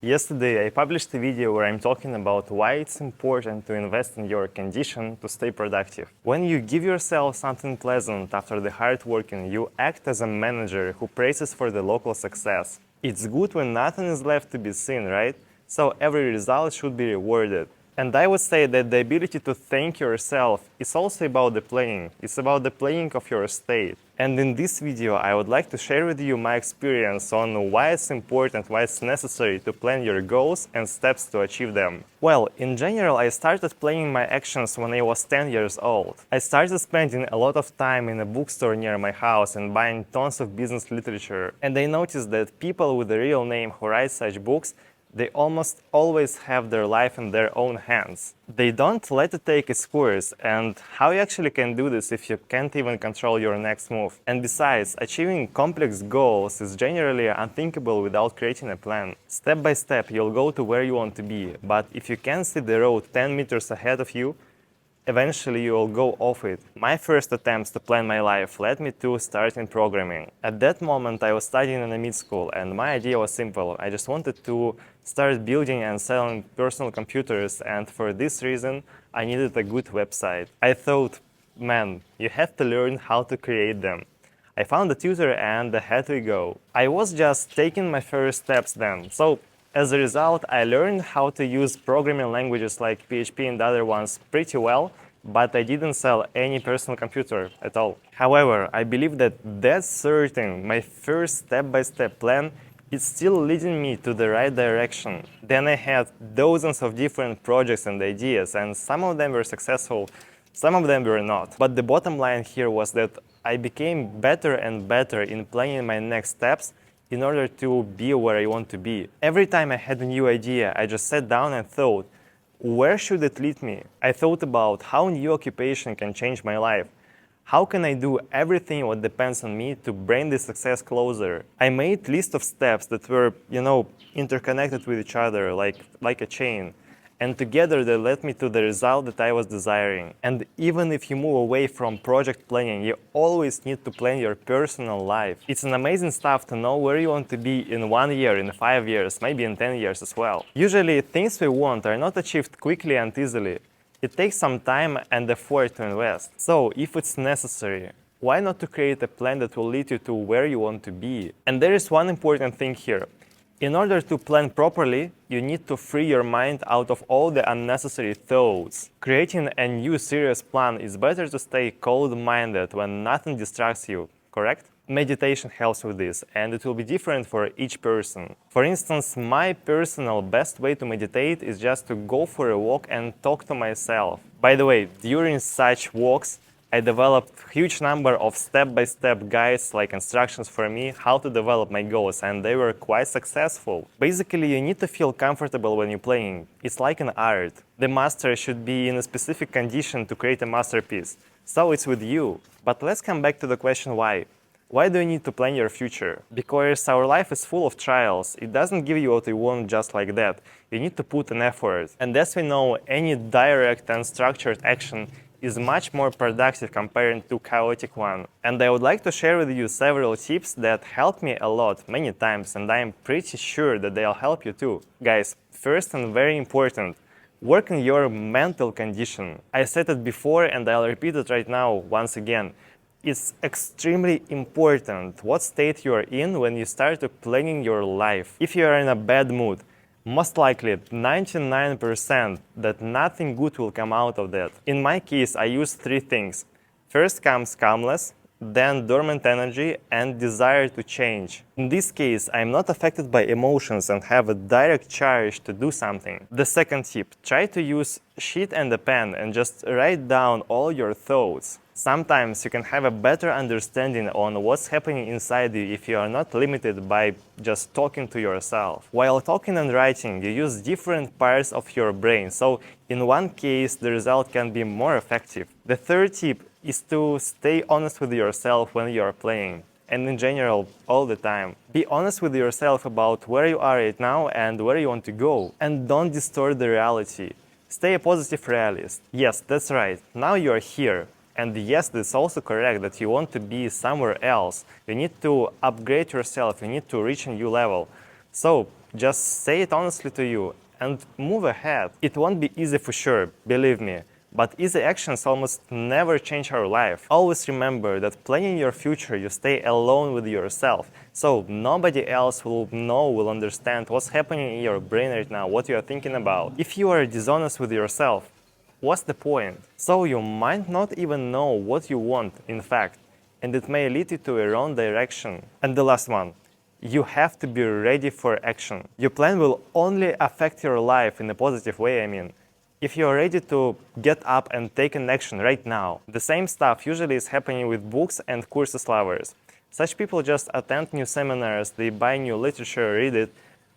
Yesterday, I published a video where I'm talking about why it's important to invest in your condition to stay productive. When you give yourself something pleasant after the hard working, you act as a manager who praises for the local success. It's good when nothing is left to be seen, right? So every result should be rewarded. And I would say that the ability to thank yourself is also about the playing. It's about the playing of your state. And in this video, I would like to share with you my experience on why it's important, why it's necessary to plan your goals and steps to achieve them. Well, in general, I started planning my actions when I was 10 years old. I started spending a lot of time in a bookstore near my house and buying tons of business literature. And I noticed that people with a real name who write such books, they almost always have their life in their own hands. They don't let it take its course, and how you actually can do this if you can't even control your next move? And besides, achieving complex goals is generally unthinkable without creating a plan. Step by step, you'll go to where you want to be, but if you can't see the road 10 meters ahead of you, eventually you will go off it. My first attempts to plan my life led me to starting programming. At that moment I was studying in a mid-school and my idea was simple. I just wanted to start building and selling personal computers, and for this reason I needed a good website. I thought, man, you have to learn how to create them. I found a tutor and ahead we go. I was just taking my first steps then. So as a result, I learned how to use programming languages like PHP and other ones pretty well, but I didn't sell any personal computer at all. However, I believe that certain, my first step-by-step plan, is still leading me to the right direction. Then I had dozens of different projects and ideas, and some of them were successful, some of them were not. But the bottom line here was that I became better and better in planning my next steps in order to be where I want to be. Every time I had a new idea, I just sat down and thought, where should it lead me? I thought about how new occupation can change my life. How can I do everything what depends on me to bring this success closer? I made a list of steps that were, interconnected with each other like a chain. And together they led me to the result that I was desiring. And even if you move away from project planning, you always need to plan your personal life. It's an amazing stuff to know where you want to be in 1 year, in 5 years, maybe in 10 years as well. Usually things we want are not achieved quickly and easily. It takes some time and effort to invest. So if it's necessary, why not to create a plan that will lead you to where you want to be? And there is one important thing here. In order to plan properly, you need to free your mind out of all the unnecessary thoughts. Creating a new serious plan is better to stay cold-minded when nothing distracts you, correct? Meditation helps with this, and it will be different for each person. For instance, my personal best way to meditate is just to go for a walk and talk to myself. By the way, during such walks, I developed a huge number of step-by-step guides, like instructions for me, how to develop my goals, and they were quite successful. Basically, you need to feel comfortable when you're playing. It's like an art. The master should be in a specific condition to create a masterpiece. So it's with you. But let's come back to the question why. Why do you need to plan your future? Because our life is full of trials. It doesn't give you what you want just like that. You need to put an effort. And as we know, any direct and structured action is much more productive compared to chaotic one. And I would like to share with you several tips that helped me a lot many times, and I'm pretty sure that they'll help you too. Guys, first and very important, work on your mental condition. I said it before and I'll repeat it right now once again. It's extremely important what state you are in when you start planning your life. If you are in a bad mood, most likely 99% that nothing good will come out of that. In my case, I use 3 things. First comes calmness, then dormant energy and desire to change. In this case, I'm not affected by emotions and have a direct charge to do something. The second tip, try to use sheet and a pen and just write down all your thoughts. Sometimes you can have a better understanding on what's happening inside you if you are not limited by just talking to yourself. While talking and writing, you use different parts of your brain, so in one case the result can be more effective. The third tip is to stay honest with yourself when you are playing, and in general, all the time. Be honest with yourself about where you are right now and where you want to go, and don't distort the reality. Stay a positive realist. Yes, that's right, now you are here. And yes, it's also correct that you want to be somewhere else. You need to upgrade yourself, you need to reach a new level. So just say it honestly to you and move ahead. It won't be easy for sure, believe me, but easy actions almost never change our life. Always remember that planning your future, you stay alone with yourself, so nobody else will understand what's happening in your brain right now, what you are thinking about. If you are dishonest with yourself, what's the point? So you might not even know what you want, in fact, and it may lead you to a wrong direction. And the last one, you have to be ready for action. Your plan will only affect your life in a positive way, I mean, if you are ready to get up and take an action right now. The same stuff usually is happening with books and courses lovers. Such people just attend new seminars, they buy new literature, read it,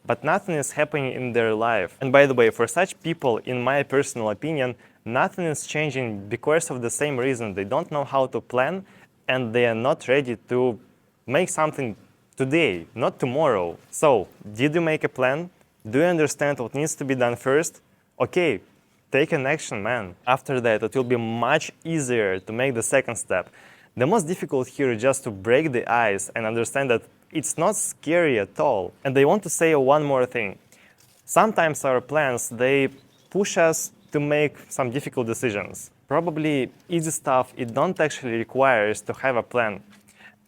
but nothing is happening in their life. And by the way, for such people, in my personal opinion, nothing is changing because of the same reason. They don't know how to plan and they are not ready to make something today, not tomorrow. So, did you make a plan? Do you understand what needs to be done first? Okay, take an action, man. After that, it will be much easier to make the second step. The most difficult here is just to break the ice and understand that it's not scary at all. And I want to say one more thing. Sometimes our plans, they push us to make some difficult decisions. Probably easy stuff, it don't actually require us to have a plan.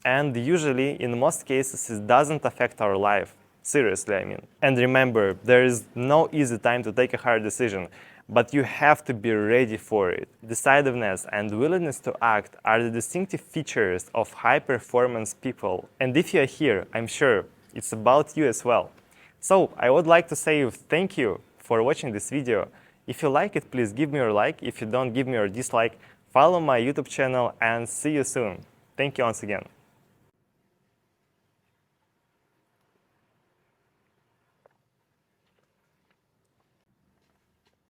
And usually, in most cases, it doesn't affect our life. Seriously, I mean. And remember, there is no easy time to take a hard decision, but you have to be ready for it. Decisiveness and willingness to act are the distinctive features of high-performance people. And if you're here, I'm sure it's about you as well. So, I would like to say thank you for watching this video. If you like it, please give me your like. If you don't, give me your dislike. Follow my YouTube channel and see you soon. Thank you once again.